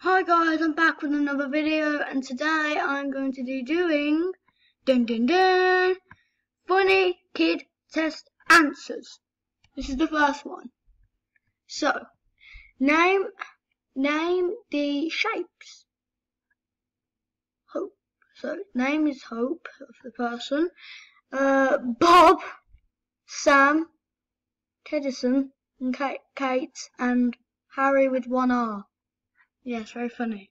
Hi guys, I'm back with another video, and today I'm going to be doing dun dun dun funny kid test answers. This is the first one. So name the shapes. Hope. So name is Hope of the person. Bob, Sam, Teddyson, and Kate, and Harry with one R. Yes, very funny.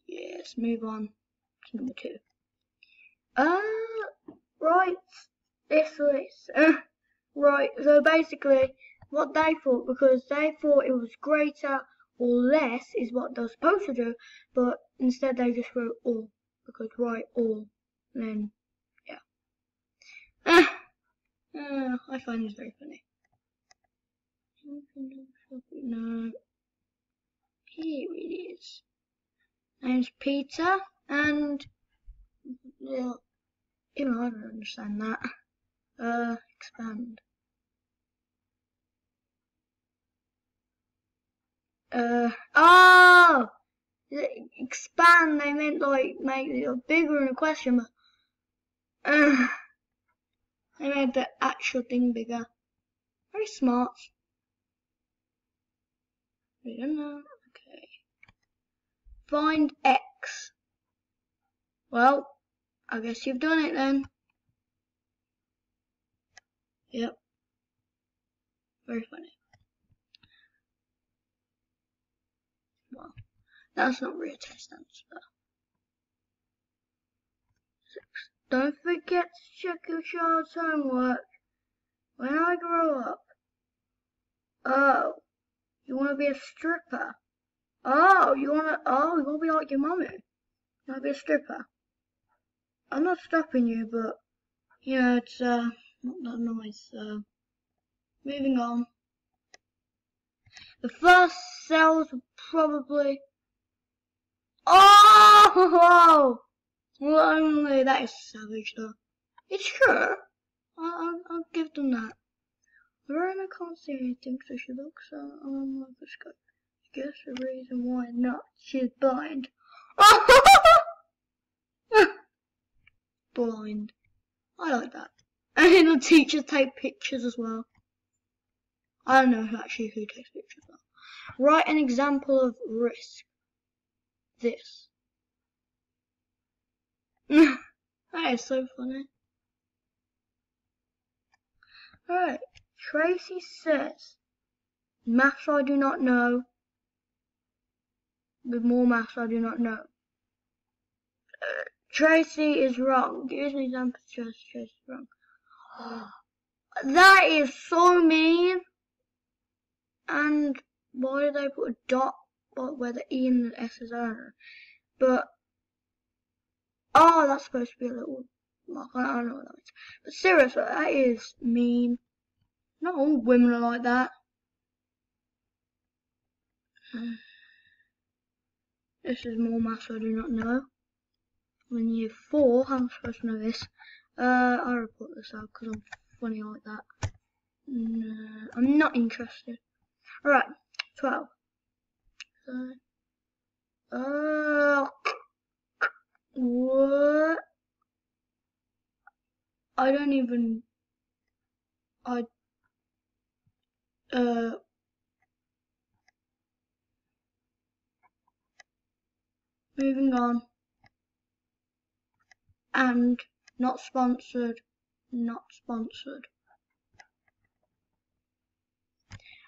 Yes, move on to number 2. Right, right, so basically what they thought, because they thought it was greater or less is what they're supposed to do, but instead they just wrote all, because write all, then, yeah. I find this very funny. No, here it is. Name's Peter, and yeah, I don't understand that. Expand. Oh! Expand, they meant like make it bigger in a question, but they made the actual thing bigger. Very smart. I don't know. Okay. Find X. Well, I guess you've done it then. Yep. Very funny. Well, that's not really a test answer. 6. Don't forget to check your child's homework when I grow up. Oh, you want to be a stripper? Oh, you want to be like your mummy? You want to be a stripper? I'm not stopping you, but yeah, it's not that nice. Moving on. The first cells were probably. Oh, lonely. That is savage, though. It's true. I'll give them that. Lorena can't see anything, so she looks on a microscope. Guess the reason why not. She's blind. Blind. I like that. And the teachers take pictures as well. I don't know who takes pictures though. Write an example of risk. This. That is so funny. Alright. Tracy says, maths I do not know. With more maths I do not know. Tracy is wrong. Give me an example. Tracy is wrong. That is so mean. And why do they put a dot where the E and the S is are? But that's supposed to be a little mark. I don't know what that means. But seriously, that is mean. Not all women are like that. This is more maths I do not know. I'm in year 4. How am I supposed to know this? I'll report this out because I'm funny like that. No, I'm not interested. Alright, 12. What? I don't even. Moving on. And not sponsored. Not sponsored.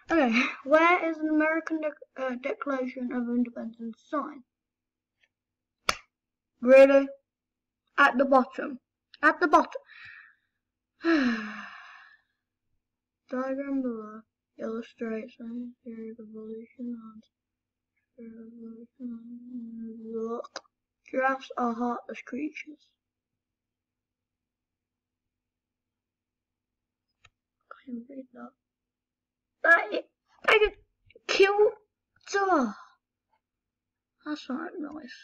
Okay, where is an American Declaration of Independence sign? Really? At the bottom. At the bottom. Diagram below illustrates the theory of evolution and giraffes are heartless creatures. I can't read that. I get killed. That's not nice.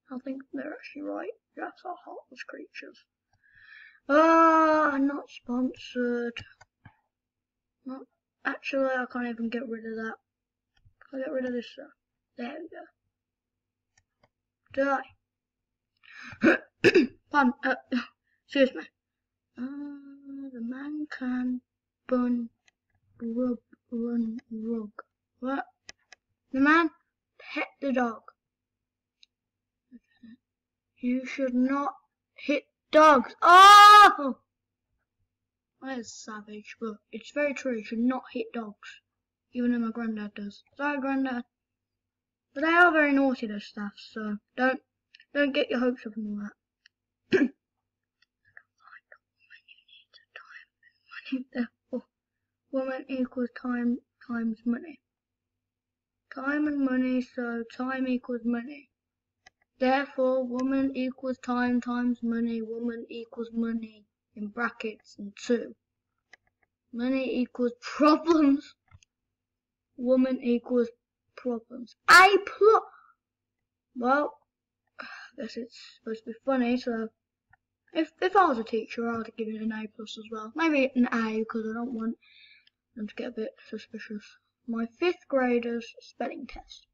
I think they're actually right. Giraffes are heartless creatures. Not sponsored. Not actually. I can't even get rid of that. I'll get rid of this. There we go. Die. Pardon, excuse me. The man can run, rug. What? The man pet the dog. You should not hit dogs. Oh! That is savage, but it's very true. You should not hit dogs. Even though my granddad does. Sorry, granddad. But they are very naughty, those staff, so don't get your hopes up and all that. Therefore, woman equals time times money. Time and money, so time equals money. Therefore, woman equals time times money. Woman equals money in brackets and 2. Money equals problems. Woman equals problems. Well, I guess it's supposed to be funny, so if I was a teacher, I would give it an A+ as well. Maybe an A, because I don't want them to get a bit suspicious. My 5th graders spelling test.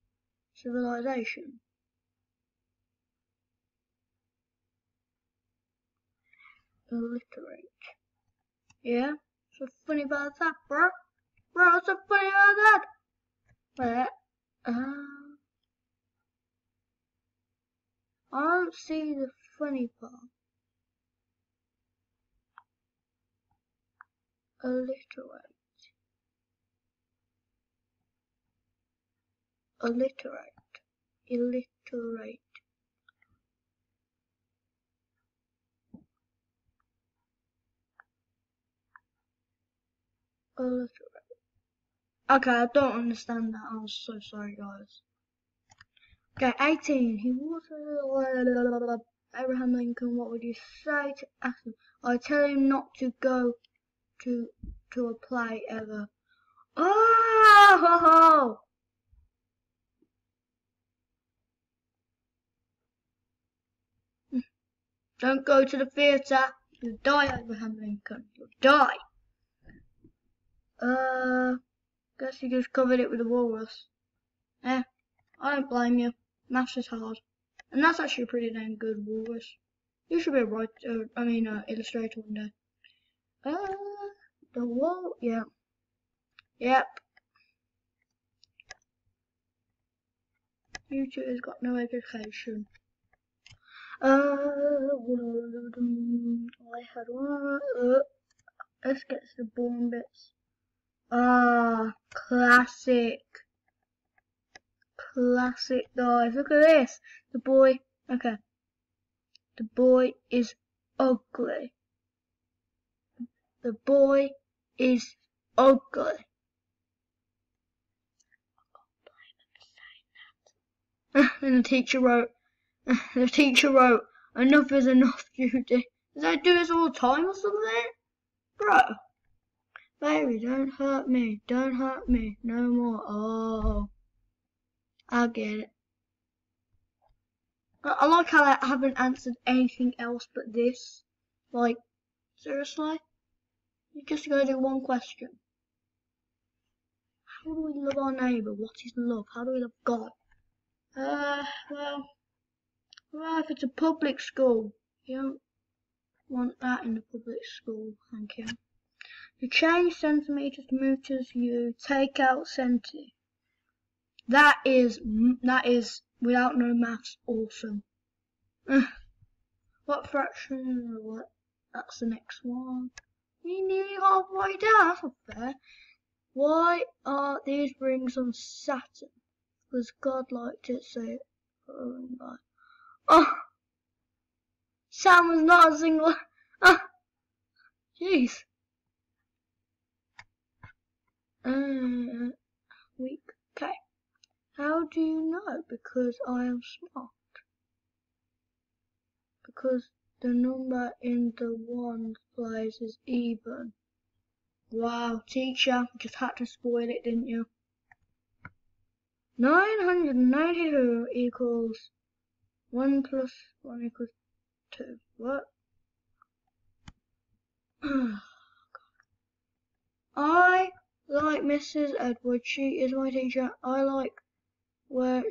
Civilization. Alliterate. Yeah? What's so funny about that, bro? Bro, what's so funny about that? I don't see the funny part. Alliterate. Alliterate. Illiterate. Alliterate. Okay, I don't understand that. I'm so sorry, guys. Okay, 18. He was Abraham Lincoln. What would you say to ask him? I tell him not to go to a play ever. Oh! Don't go to the theatre. You'll die, Abraham Lincoln. You'll die. Guess you just covered it with a walrus. I don't blame you. Maths is hard. And that's actually a pretty damn good walrus. You should be a writer, illustrator one day. The wall, yeah. Yep. YouTube's got no education. I had one. Let's get to the boring bits. Classic. Classic, guys. Look at this. The boy, okay. The boy is ugly. The boy is ugly. And the teacher wrote, enough is enough, Judy. Does I do this all the time or something? Bro. Baby, don't hurt me. Don't hurt me. No more. Oh. I get it. I like how I haven't answered anything else but this. Like, seriously? You just gotta do one question. How do we love our neighbour? What is love? How do we love God? Well, if it's a public school, you don't want that in a public school, thank you. To change centimetres to metres, you take out centi. That is, without no maths, awesome. What fraction? What? That's the next one. You're nearly halfway down. That's not fair. Why are these rings on Saturn? Because God liked it, so. Oh, Sam was not a single. Oh, jeez. Weak. Okay. How do you know? Because I am smart. Because the number in the ones place is even. Wow, teacher, just had to spoil it, didn't you? 992 equals 1 plus 1 equals 2. What? I like Mrs. Edwards. She is my teacher. I like where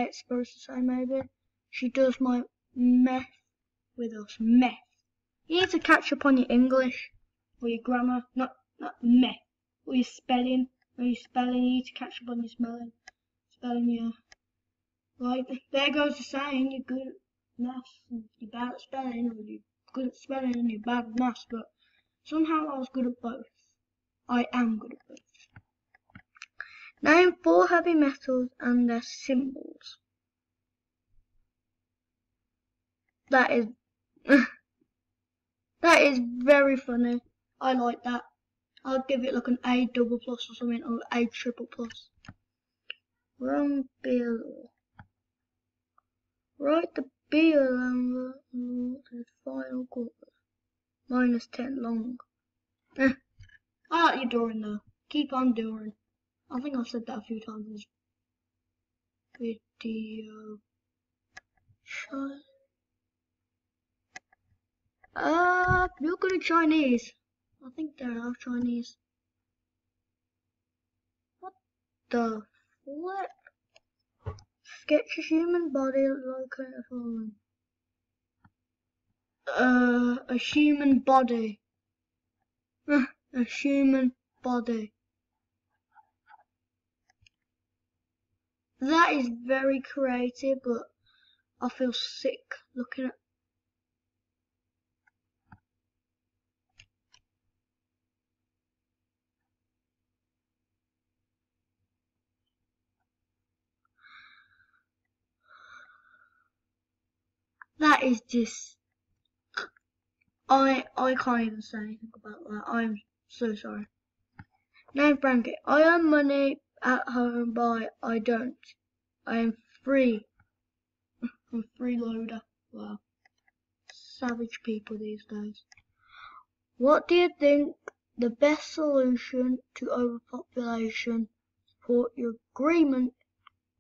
it's supposed to say maybe. She does my meth with us. Meth. You need to catch up on your English or your grammar, not meth. Or your spelling. Or your spelling. You need to catch up on your spelling. Yeah. Like, there goes the saying, you're good at maths and you're bad at spelling, or you're good at spelling and you're bad at maths, but somehow I was good at both. I am good at both. Name 4 heavy metals and their symbols. That is that is very funny. I like that. I'll give it like an A double plus or something, or A triple plus. Wrong bill. Write the bill and the final quarter. -10 long. I like your drawing though. Keep on drawing. I think I've said that a few times in this video. You're good at Chinese. I think they are Chinese. What the flip? Sketch a human body located following. A human body. A human body. That is very creative, but I feel sick looking at. That is just. I can't even say anything about that. I'm so sorry. No, Frankie. I earn money at home, but I don't. I am free. I'm a freeloader. Wow. Savage people these days. What do you think the best solution to overpopulation? Support your agreement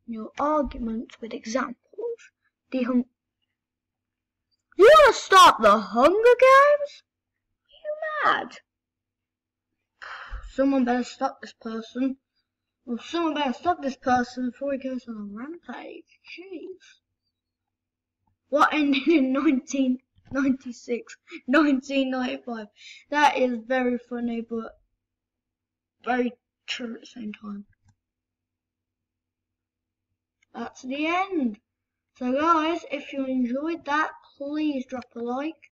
and your arguments with examples. You want to start the Hunger Games? Are you mad? Someone better stop this person. Well, someone better stop this person before he goes on a rampage. Jeez. What ended in 1996, 1995? That is very funny, but very true at the same time. That's the end. So guys, if you enjoyed that, please drop a like.